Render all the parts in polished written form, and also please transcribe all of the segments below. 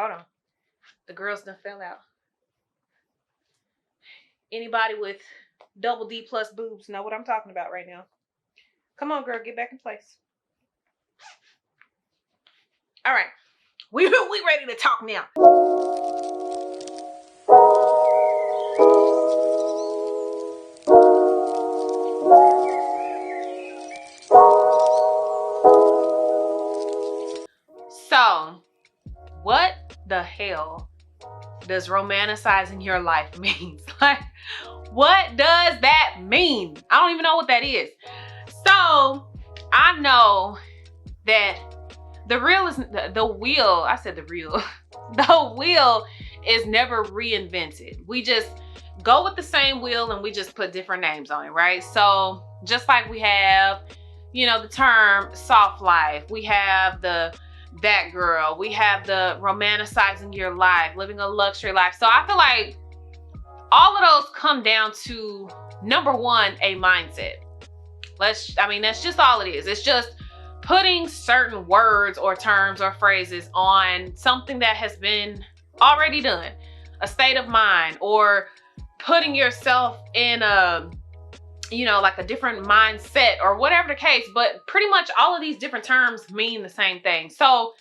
Hold on. The girls done fell out. Anybody with double D plus boobs know what I'm talking about right now. Come on, girl, get back in place. All right. We ready to talk now. So, what the hell does romanticizing your life mean? Like, what does that mean? I don't even know what that is. So, I know that the wheel is never reinvented. We just go with the same wheel and we just put different names on it, right? So just like we have, the term soft life, we have that girl, we have the romanticizing your life, living a luxury life. So I feel like all of those come down to, number one, a mindset. That's just all it is. It's just putting certain words or terms or phrases on something that has been already done, a state of mind, or putting yourself in like a different mindset or whatever the case. But pretty much all of these different terms mean the same thing. So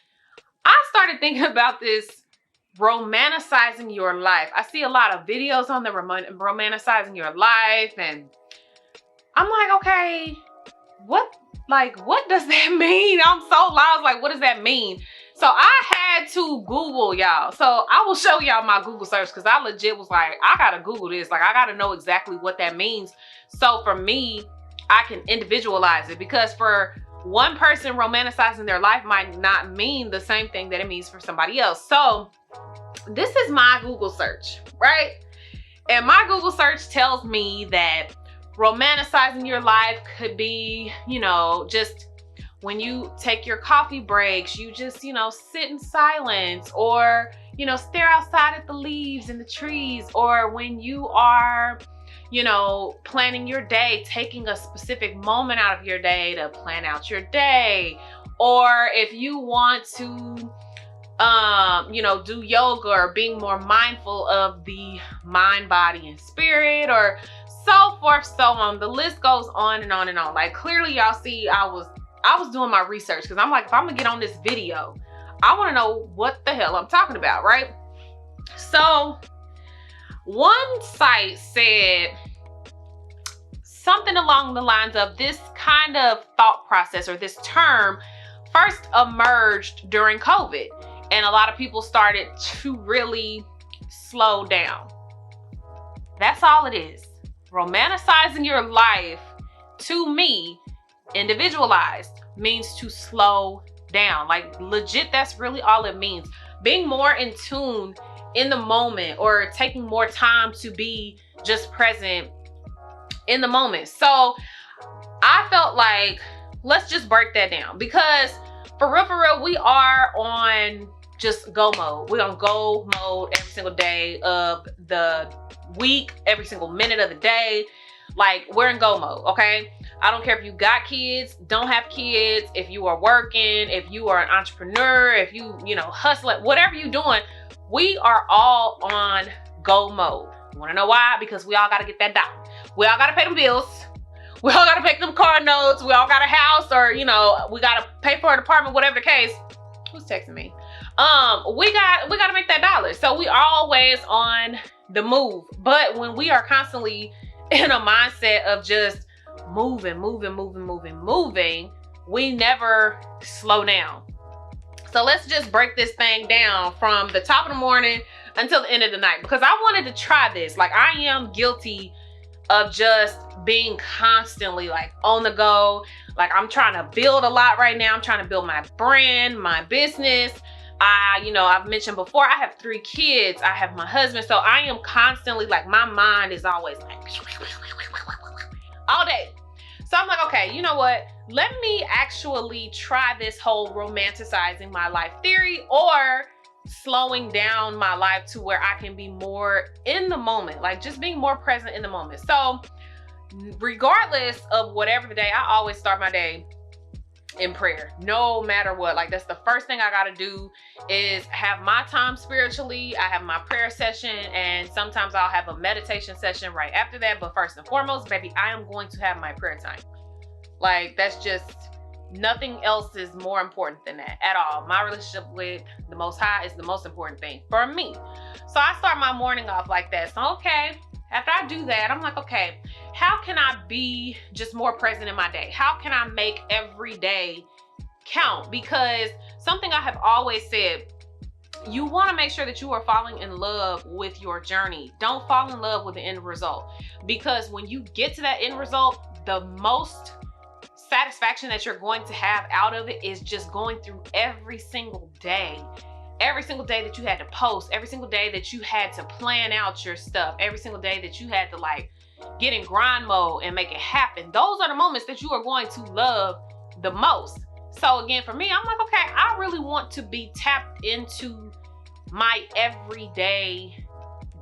I started thinking about this romanticizing your life. I see a lot of videos on the romanticizing your life, and I'm like, okay, what does that mean? I'm so lost. Like, what does that mean? So I had to Google, y'all. So I will show y'all my Google search, because I legit was like, I gotta Google this. Like, I gotta know exactly what that means. So for me, I can individualize it, because for one person, romanticizing their life might not mean the same thing that it means for somebody else. So this is my Google search, right? And my Google search tells me that romanticizing your life could be, just when you take your coffee breaks, you just, sit in silence, or, stare outside at the leaves and the trees, or when you are, planning your day, taking a specific moment out of your day to plan out your day, or if you want to, do yoga, or being more mindful of the mind, body, and spirit, or so forth, so on. The list goes on and on and on. Like, clearly y'all see I was doing my research, because I'm like, if I'm gonna get on this video, I want to know what the hell I'm talking about, right? So one site said something along the lines of, this kind of thought process or this term first emerged during COVID, and a lot of people started to really slow down. That's all it is. Romanticizing your life, to me, individualized, means to slow down. Like, legit, that's really all it means. Being more in tune in the moment, or taking more time to be just present in the moment. So I felt like, let's just break that down, because for real, we are on just go mode. We're on go mode every single day of the week, every single minute of the day. Like, we're in go mode, okay? I don't care if you got kids, don't have kids, if you are working, if you are an entrepreneur, if you, hustling, whatever you're doing, we are all on go mode. You wanna know why? Because we all gotta get that dollar. We all gotta pay them bills. We all gotta pay them car notes. We all got a house, or, we gotta pay for an apartment, whatever the case. Who's texting me? We gotta make that dollar. So we always on the move. But when we are constantly in a mindset of just moving, we never slow down. So let's just break this thing down from the top of the morning until the end of the night, because I wanted to try this. Like, I am guilty of just being constantly like on the go. Like, I'm trying to build a lot right now. I'm trying to build my brand, my business. I've mentioned before, I have 3 kids. I have my husband. So I am constantly like, my mind is always like all day. So I'm like, okay, you know what? Let me actually try this whole romanticizing my life theory, or slowing down my life to where I can be more in the moment, like just being more present in the moment. So regardless of whatever the day, I always start my day in prayer, no matter what. Like, that's the first thing I gotta do, is have my time spiritually. I have my prayer session, and sometimes I'll have a meditation session right after that. But first and foremost, baby, I am going to have my prayer time. Like, that's just, nothing else is more important than that at all. My relationship with the Most High is the most important thing for me. So I start my morning off like that. So, okay, after I do that, I'm like, okay, how can I be just more present in my day? How can I make every day count? Because something I have always said, you want to make sure that you are falling in love with your journey. Don't fall in love with the end result. Because when you get to that end result, the most satisfaction that you're going to have out of it is just going through every single day. Every single day that you had to post, every single day that you had to plan out your stuff, every single day that you had to like get in grind mode and make it happen. Those are the moments that you are going to love the most. So again, for me, I'm like, okay, I really want to be tapped into my everyday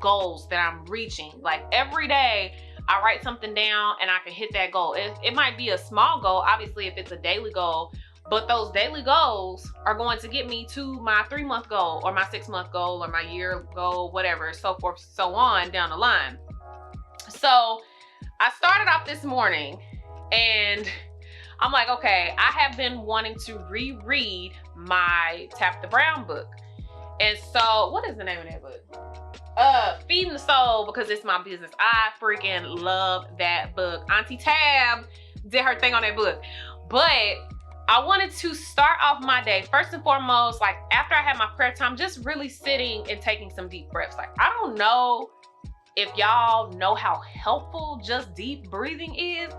goals that I'm reaching. Like, every day I write something down and I can hit that goal. It might be a small goal, obviously, if it's a daily goal, but those daily goals are going to get me to my 3-month goal or my 6-month goal or my year goal, whatever, so forth, so on down the line. So I started off this morning and I'm like, okay, I have been wanting to reread my Tap the Brown book. And so, what is the name of that book? Feeding the Soul, because it's my business. I freaking love that book. Auntie Tab did her thing on that book. But I wanted to start off my day, first and foremost, like after I had my prayer time, just really sitting and taking some deep breaths. Like, I don't know if y'all know how helpful just deep breathing is,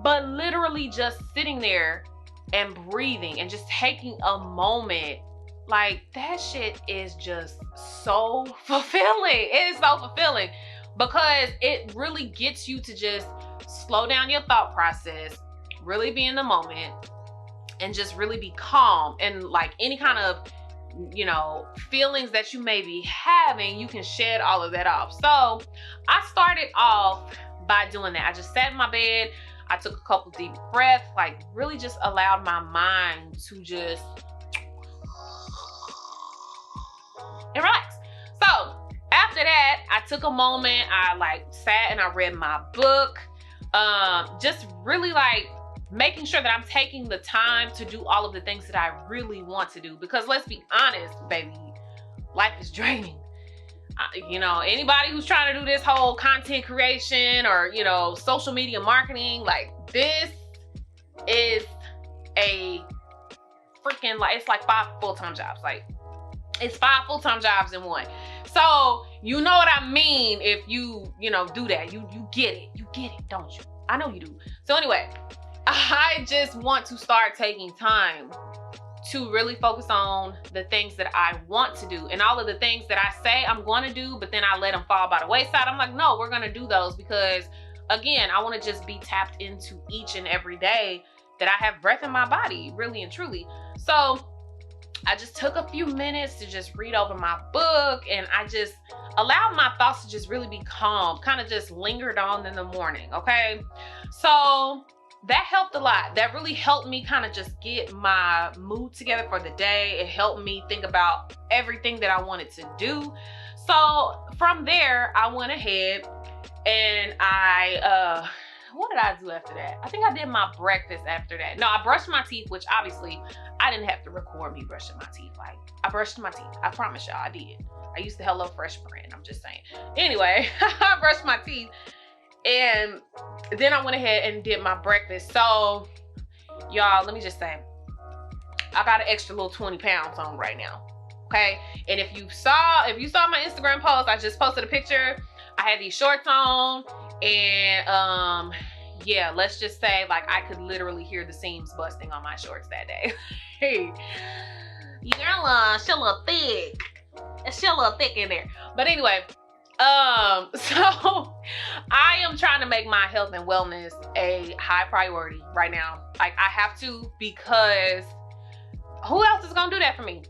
but literally just sitting there and breathing and just taking a moment, like, that shit is just so fulfilling. It is so fulfilling because it really gets you to just slow down your thought process, really be in the moment, and just really be calm. And like any kind of, you know, feelings that you may be having, you can shed all of that off. So I started off by doing that. I just sat in my bed. I took a couple deep breaths, like really just allowed my mind to just and relax. So after that, I took a moment. I like sat and I read my book. Just really like making sure that I'm taking the time to do all of the things that I really want to do. Because let's be honest, baby, life is draining. You know, anybody who's trying to do this whole content creation or, you know, social media marketing, like, this is a freaking, like, it's like 5 full-time jobs. Like, it's 5 full-time jobs in one. So you know what I mean if you know, do that. You get it. You get it, don't you? I know you do. So anyway, I just want to start taking time to really focus on the things that I want to do, and all of the things that I say I'm going to do, but then I let them fall by the wayside. I'm like, no, we're going to do those because, again, I want to just be tapped into each and every day that I have breath in my body, really and truly. So I just took a few minutes to just read over my book, and I just allowed my thoughts to just really be calm, kind of just lingered on in the morning, okay? So that helped a lot. That really helped me kind of just get my mood together for the day. It helped me think about everything that I wanted to do. So from there, I went ahead and what did I do after that? I think I did my breakfast after that. No, I brushed my teeth, which obviously I didn't have to record me brushing my teeth. Like, I brushed my teeth. I promise y'all I did. I used the Hello Fresh brand, I'm just saying. Anyway, I brushed my teeth. And then I went ahead and did my breakfast. So, y'all, let me just say, I got an extra little 20 pounds on right now, okay? And if you saw my Instagram post, I just posted a picture. I had these shorts on, and yeah, let's just say, like, I could literally hear the seams busting on my shorts that day. Hey, girl, she a little thick. She a little thick in there. But anyway, so I am trying to make my health and wellness a high priority right now. Like, I have to, because who else is gonna do that for me?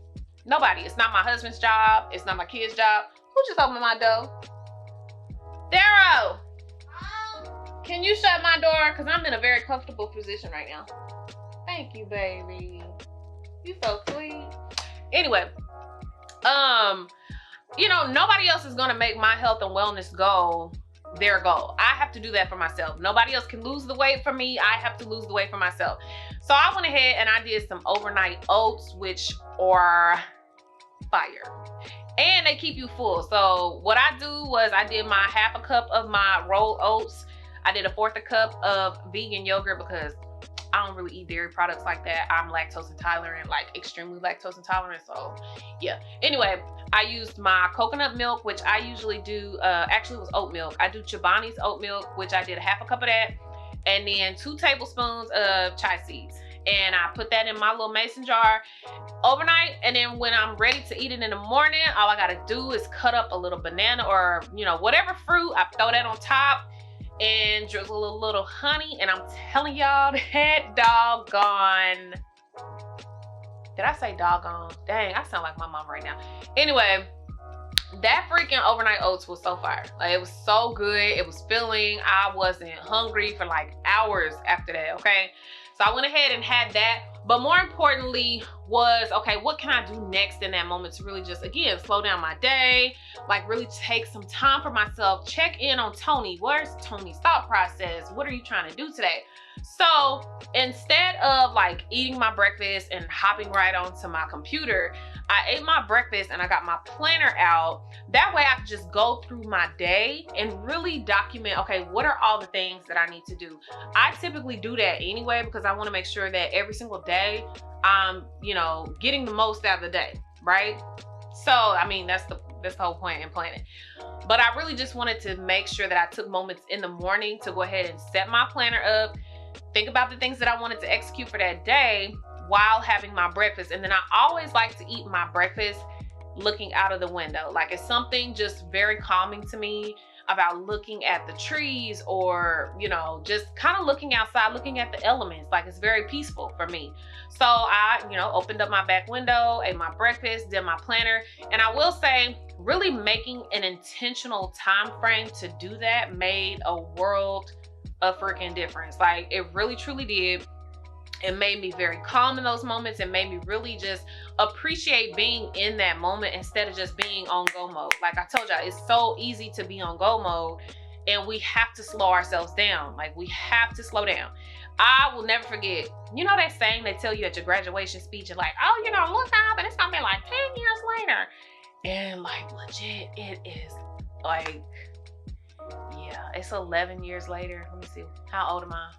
Nobody. It's not my husband's job. It's not my kid's job. Who just opened my door? Darrow, can you shut my door? Because I'm in a very comfortable position right now. Thank you, baby. You so sweet. Anyway, you know, nobody else is gonna make my health and wellness goal their goal. I have to do that for myself. Nobody else can lose the weight for me. I have to lose the weight for myself. So I went ahead and I did some overnight oats, which are fire. And they keep you full. So what I do was I did my half a cup of my rolled oats. I did a fourth a cup of vegan yogurt because I don't really eat dairy products like that. I'm lactose intolerant, like extremely lactose intolerant. So yeah. Anyway, I used my coconut milk, which I usually do, actually it was oat milk. I do Chobani's oat milk, which I did a half a cup of that. And then 2 tablespoons of chia seeds. And I put that in my little mason jar overnight. And then when I'm ready to eat it in the morning, all I gotta do is cut up a little banana or, you know, whatever fruit. I throw that on top and drizzle a little honey. And I'm telling y'all, that doggone, did I say doggone? Dang, I sound like my mom right now. Anyway, that freaking overnight oats was so fire. Like, it was so good. It was filling. I wasn't hungry for like hours after that, okay? So I went ahead and had that. But more importantly was, okay, what can I do next in that moment to really just, again, slow down my day, like really take some time for myself, check in on Toni. Where's Toni's thought process? What are you trying to do today? So instead of like eating my breakfast and hopping right onto my computer, I ate my breakfast and I got my planner out. That way I could just go through my day and really document, okay, what are all the things that I need to do? I typically do that anyway because I want to make sure that every single day I'm, you know, getting the most out of the day, right? So, I mean, that's the whole point in planning. But I really just wanted to make sure that I took moments in the morning to go ahead and set my planner up, think about the things that I wanted to execute for that day while having my breakfast. And then I always like to eat my breakfast looking out of the window. Like, it's something just very calming to me about looking at the trees or, you know, just kind of looking outside, looking at the elements. Like, it's very peaceful for me. So I, you know, opened up my back window, ate my breakfast, did my planner. And I will say, really making an intentional time frame to do that made a world of freaking difference. Like, it really truly did. It made me very calm in those moments. It made me really just appreciate being in that moment instead of just being on go mode. Like I told y'all, it's so easy to be on go mode and we have to slow ourselves down. Like, we have to slow down. I will never forget, you know that saying they tell you at your graduation speech, and like, oh, you know, look up and it's gonna be like 10 years later. And like, legit, it is like, yeah, it's 11 years later. Let me see, how old am I?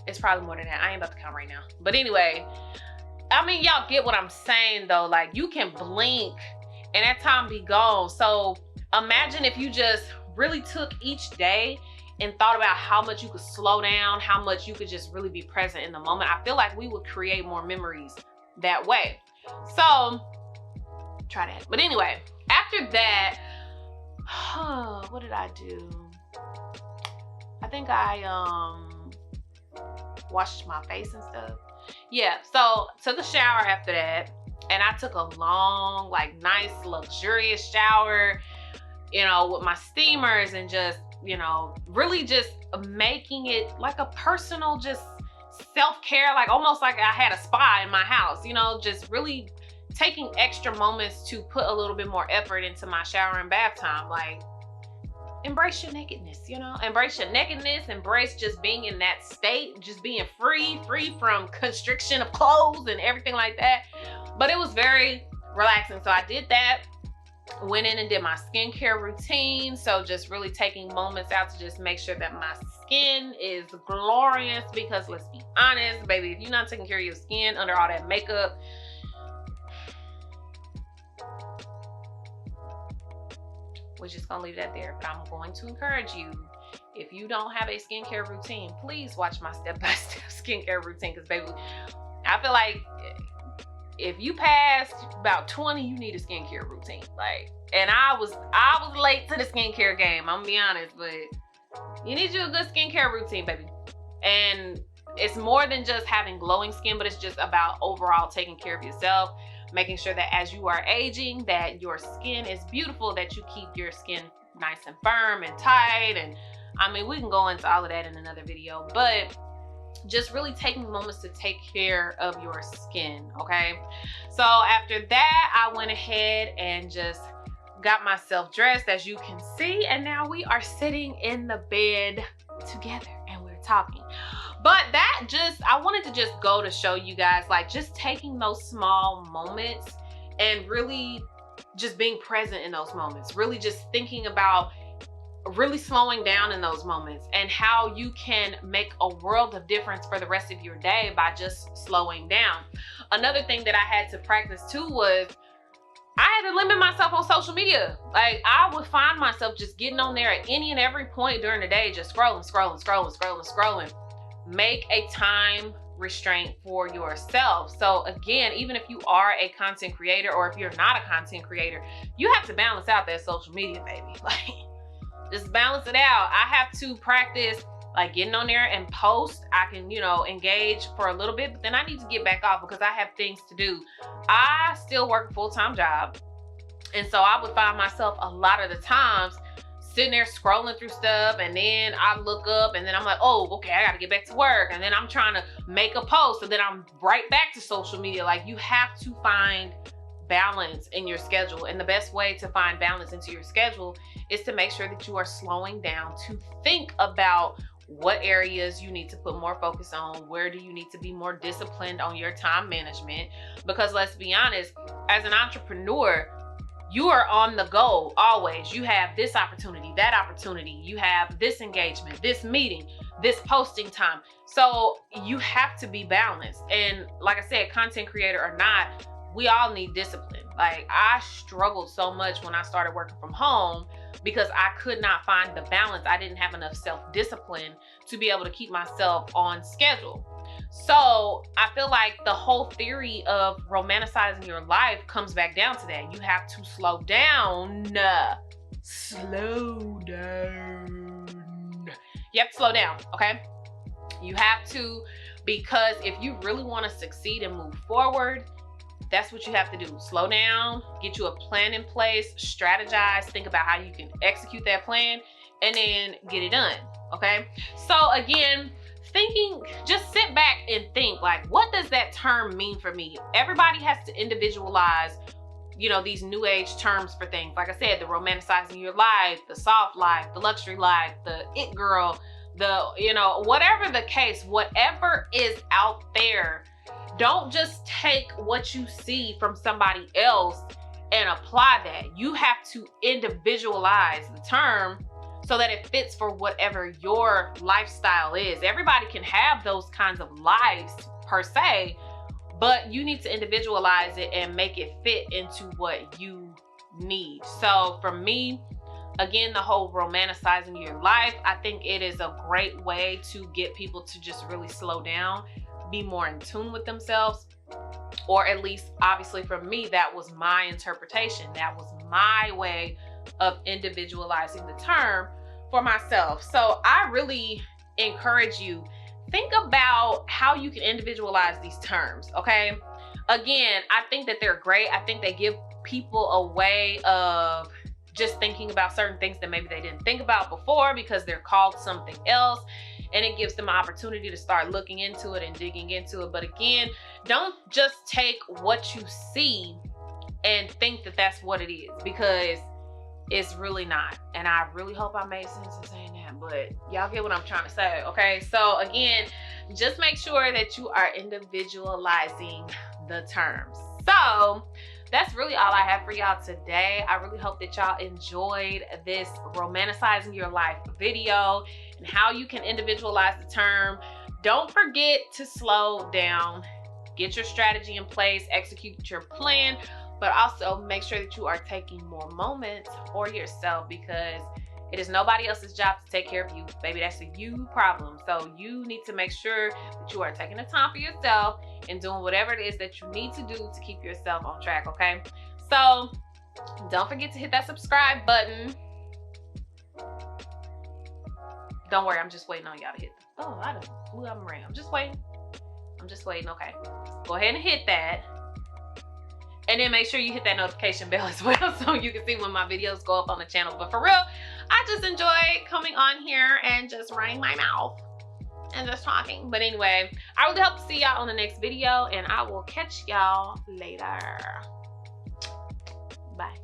It's probably more than that. I ain't about to count right now. But anyway, I mean, y'all get what I'm saying though. Like, you can blink and that time be gone. So imagine if you just really took each day and thought about how much you could slow down, how much you could just really be present in the moment. I feel like we would create more memories that way. So try that. But anyway, after that, what did I do? I think I washed my face and stuff. Yeah, so took a shower after that, and I took a long, like, nice, luxurious shower, you know, with my steamers, and just, you know, really just making it like a personal, just self-care, like almost like I had a spa in my house, you know, just really taking extra moments to put a little bit more effort into my shower and bath time. Like, embrace your nakedness, you know, embrace your nakedness, embrace just being in that state, just being free from constriction of clothes and everything like that. But it was very relaxing. So I did that, went in and did my skincare routine. So just really taking moments out to just make sure that my skin is glorious, because let's be honest, baby, if you're not taking care of your skin under all that makeup, we're just gonna leave that there. But I'm going to encourage you, if you don't have a skincare routine, please watch my step-by-step skincare routine, because baby, I feel like if you passed about 20, you need a skincare routine. Like, and I was late to the skincare game, I'm gonna be honest, but you need you a good skincare routine, baby. And it's more than just having glowing skin, but it's just about overall taking care of yourself, making sure that as you are aging, that your skin is beautiful, that you keep your skin nice and firm and tight. And I mean, we can go into all of that in another video, but just really taking moments to take care of your skin, okay? So after that, I went ahead and just got myself dressed, as you can see, and now we are sitting in the bed together and we're talking. But that just, I wanted to just go to show you guys, like, just taking those small moments and really just being present in those moments, really just thinking about really slowing down in those moments, and how you can make a world of difference for the rest of your day by just slowing down. Another thing that I had to practice too was I had to limit myself on social media. Like, I would find myself just getting on there at any and every point during the day, just scrolling. Make a time restraint for yourself. So again, even if you are a content creator, or if you're not a content creator, you have to balance out that social media, baby. Like, just balance it out. I have to practice like getting on there and post. I can, you know, engage for a little bit, but then I need to get back off because I have things to do. I still work a full-time job. And so I would find myself a lot of the times sitting there scrolling through stuff, and then I look up and then I'm like, oh, okay, I gotta get back to work. And then I'm trying to make a post, and then I'm right back to social media. Like, you have to find balance in your schedule. And the best way to find balance into your schedule is to make sure that you are slowing down to think about what areas you need to put more focus on. Where do you need to be more disciplined on your time management? Because let's be honest, as an entrepreneur, you are on the go always. You have this opportunity, that opportunity. You have this engagement, this meeting, this posting time. So you have to be balanced. And like I said, content creator or not, we all need discipline. Like, I struggled so much when I started working from home because I could not find the balance. I didn't have enough self-discipline to be able to keep myself on schedule. So I feel like the whole theory of romanticizing your life comes back down to that. You have to slow down. Slow down. You have to slow down, okay? You have to, because if you really want to succeed and move forward, that's what you have to do. Slow down, get you a plan in place, strategize, think about how you can execute that plan, and then get it done, okay? So again, thinking, just sit back and think, like, what does that term mean for me? Everybody has to individualize, you know, these new age terms for things. Like I said, the romanticizing your life, the soft life, the luxury life, the it girl, the, you know, whatever the case, whatever is out there, don't just take what you see from somebody else and apply that. You have to individualize the term so that it fits for whatever your lifestyle is. Everybody can have those kinds of lives per se, but you need to individualize it and make it fit into what you need. So for me, again, the whole romanticizing your life, I think it is a great way to get people to just really slow down, be more in tune with themselves, or at least, obviously for me, that was my interpretation. That was my way of individualizing the term for myself. So I really encourage you, think about how you can individualize these terms, okay? Again, I think that they're great. I think they give people a way of just thinking about certain things that maybe they didn't think about before because they're called something else. And it gives them an opportunity to start looking into it and digging into it. But again, don't just take what you see and think that that's what it is, because it's really not. And I really hope I made sense in saying that, but y'all get what I'm trying to say, okay? So again, just make sure that you are individualizing the terms. So that's really all I have for y'all today. I really hope that y'all enjoyed this romanticizing your life video and how you can individualize the term. Don't forget to slow down, get your strategy in place, execute your plan, but also make sure that you are taking more moments for yourself, because it is nobody else's job to take care of you, baby. That's a you problem. So you need to make sure that you are taking the time for yourself and doing whatever it is that you need to do to keep yourself on track, okay? So don't forget to hit that subscribe button. Don't worry, I'm just waiting on y'all to hit that. Oh, I done flew up around. I'm just waiting, okay. Go ahead and hit that. And then make sure you hit that notification bell as well so you can see when my videos go up on the channel. But for real, I just enjoy coming on here and just running my mouth and just talking. But anyway, I really hope to see y'all on the next video, and I will catch y'all later. Bye.